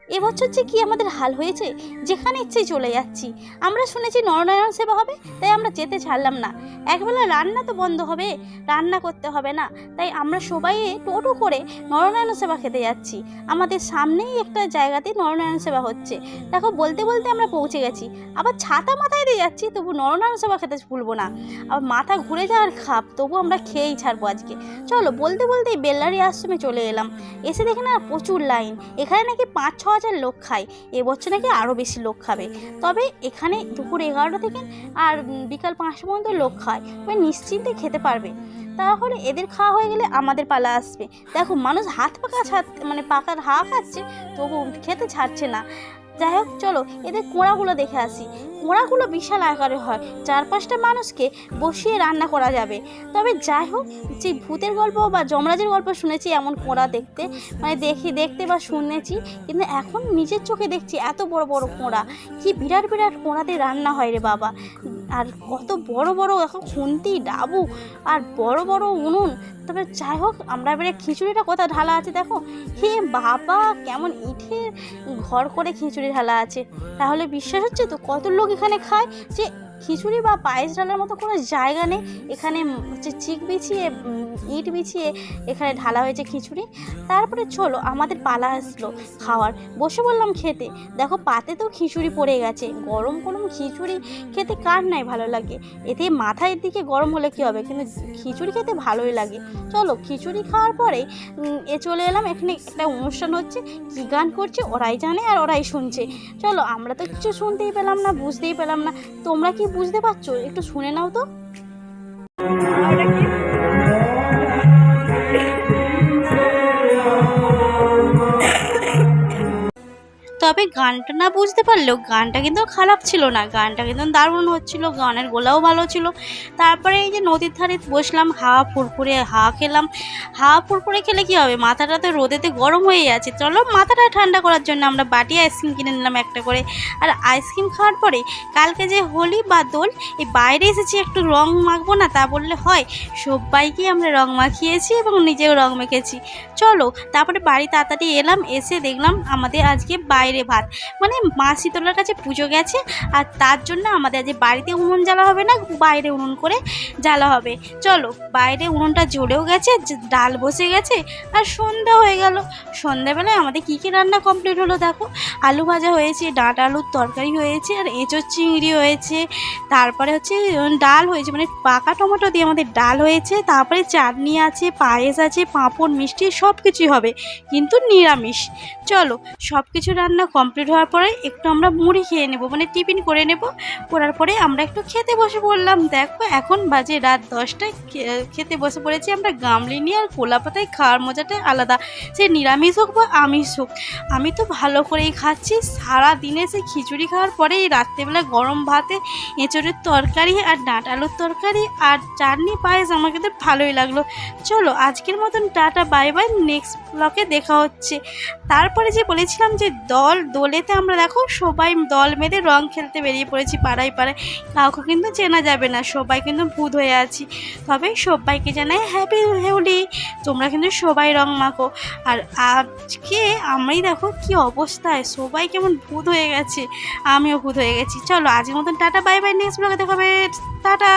এবছর যে কি আমাদের হাল হয়েছে, যেখানে ইচ্ছে চলে যাচ্ছি। আমরা শুনেছি নরনারায়ণ সেবা হবে, তাই আমরা যেতে ছাড়লাম না। একবেলা রান্না তো বন্ধ হবে, রান্না করতে হবে না, তাই আমরা সবাই টোটো করে নরনারায়ণ সেবা খেতে যাচ্ছি। আমাদের সামনেই একটা জায়গাতে নরনারায়ণ সেবা হচ্ছে। দেখো বলতে বলতে আমরা পৌঁছে গেছি। আবার ছাতা মাথায় দিয়ে যাচ্ছি, তবু নরনারায়ণ সেবা খেতে ভুলবো না। আবার মাথা ঘুরে যাওয়ার খাপ, তবু আমরা খেয়েই ছাড়বো আজকে। চলো, বলতে বলতেই বেল্লারি আশ্রমে চলে এলাম। এসে দেখে না প্রচুর লাইন। এখানে নাকি 5-6 হাজার লোক খায়, এবছর নাকি আরও বেশি লোক খাবে। তবে এখানে দুপুর 11টা থেকে আর বিকাল 5টা পর্যন্ত লোক খায়, তবে নিশ্চিন্তে খেতে পারবে। তাহলে এদের খাওয়া হয়ে গেলে আমাদের পালা আসবে। দেখো মানুষ হাত পাকা মানে পাকার হাওয়া খাচ্ছে, তবু খেতে ছাড়ছে না। যাই হোক, চলো এদের কোঁড়াগুলো দেখে আসি। কোঁড়াগুলো বিশাল আকারে হয়, 4-5টা মানুষকে বসিয়ে রান্না করা যাবে। তবে যাই হোক, যে ভূতের গল্প বা যমরাজের গল্প শুনেছি এমন কোঁড়া দেখতে, মানে দেখতে বা শুনেছি, কিন্তু এখন নিজের চোখে দেখছি এত বড় বড় কোঁড়া। কি বিরাট বিরাট কোঁড়াতে রান্না হয় রে বাবা। আর কত বড় বড় এখন খুন্তি ডাবু আর বড় বড় উনুন। তবে যাই হোক, আমরা এবারে খিচুড়িটা কোথায় ঢালা আছে দেখো। হে বাবা, কেমন ইটের ঘর করে খিচুড়ি ঢালা আছে। তাহলে বিশ্বাস হচ্ছে তো কত লোক এখানে খায়। যে খিচুড়ি বা পায়েস ঢালার মতো কোনো জায়গা নেই। এখানে হচ্ছে চিক বিছিয়ে ইট বিছিয়ে এখানে ঢালা হয়েছে খিচুড়ি। তারপরে চলো আমাদের পালা আসলো খাওয়ার, বসে বললাম খেতে। দেখো পাতে তো খিচুড়ি পড়ে গেছে। গরম গরম খিচুড়ি খেতে কার নাই ভালো লাগে। এতে মাথার দিকে গরম হলে কী হবে, কিন্তু খিচুড়ি খেতে ভালোই লাগে। চলো খিচুড়ি খাওয়ার পরে চলে এলাম। এখানে একটা অনুষ্ঠান হচ্ছে, কী গান করছে ওরাই জানে আর ওরাই শুনছে। চলো, আমরা তো কিছু শুনতেই পেলাম না, বুঝতেই পেলাম না। তোমরা কি বুঝতে পারছো? একটু শুনে নাও তো। তবে গানটা না বুঝতে পারলেও গানটা কিন্তু খারাপ ছিল না, গানটা কিন্তু দারুণ হচ্ছিল, গানের গলাও ভালো ছিল। তারপরে এই যে নদীর ধারে বসলাম, হাওয়া ফুরফুরে হাওয়া খেলাম। হাওয়া ফুরফুরে খেলে কী হবে, মাথাটা তো রোদেতে গরম হয়ে আছে। চলো মাথাটা ঠান্ডা করার জন্য আমরা বাটি আইসক্রিম কিনে নিলাম একটা করে। আর আইসক্রিম খাওয়ার পরে কালকে যে হোলি বা দোল, এই বাইরে এসেছি একটু রং মাখবো না, তা বললে হয়? সবাইকে আমরা রং মাখিয়েছি এবং নিজেও রং মেখেছি। চলো তারপরে বাড়ি তাড়াতাড়ি এলাম, এসে দেখলাম আমাদের আজকে বাইরে ভাত, মানে মা শীতলার কাছে পুজো গেছে। আর তার জন্য আমাদের আজ বাড়িতে উনুন জ্বালা হবে না, বাইরে উনুন করে জ্বালা হবে। চলো, বাইরে উনুনটা জ্বলেও গেছে, ডাল বসে গেছে, আর সন্ধ্যা হয়ে গেল। সন্ধ্যাবেলায় আমাদের কী কী রান্না কমপ্লিট হলো দেখো। আলু ভাজা হয়েছে, ডাঁটা আলুর তরকারি হয়েছে, আর এঁচোর চিংড়ি হয়েছে। তারপরে হচ্ছে ডাল হয়েছে, মানে পাকা টমেটো দিয়ে আমাদের ডাল হয়েছে। তারপরে চাটনি আছে, পায়েস আছে, পাঁপড় মিষ্টি সব কিছুই হবে, কিন্তু নিরামিষ। চলো সব কিছু রান্না কমপ্লিট হওয়ার পরে একটু আমরা মুড়ি খেয়ে নেব, মানে টিফিন করে নেব। করার পরে আমরা একটু খেতে বসে পড়লাম। দেখো এখন বাজে রাত 10টায়, খেতে বসে পড়েছি আমরা গামলি নিয়ে। আর কোলা পাতায় খাওয়ার মজাটাই আলাদা, সে নিরামিষ হোক বা আমিষ হোক। আমি তো ভালো করেই খাচ্ছি। সারা দিনে সে খিচুড়ি খাওয়ার পরে এই রাত্রেবেলা গরম ভাতে এঁচোড়ের তরকারি আর ডাঁটা আলুর তরকারি আর চাটনি পায়েস আমার কিন্তু ভালোই লাগলো। চলো আজকের মতন টাটা, বাই বাই, নেক্সট ব্লগে দেখা হচ্ছে। তারপরে যে বলেছিলাম যে দোলেতে আমরা দেখো সবাই দল বেঁধে রং খেলতে বেরিয়ে পড়েছি পাড়ায় পাড়ায়। কাউকে কিন্তু চেনা যাবে না, সবাই কিন্তু ভূত হয়ে আছি। তবে সবাইকে জানাই হ্যাপি হোলি। তোমরা কিন্তু সবাই রং মাখো। আর আজকে আমরাই দেখো কি অবস্থায়, সবাই কেমন ভূত হয়ে গেছে, আমিও ভূত হয়ে গেছি। চলো আজকের মতন টাটা, বাই বাই, নেক্সট ব্লগে দেখা হবে। টাটা।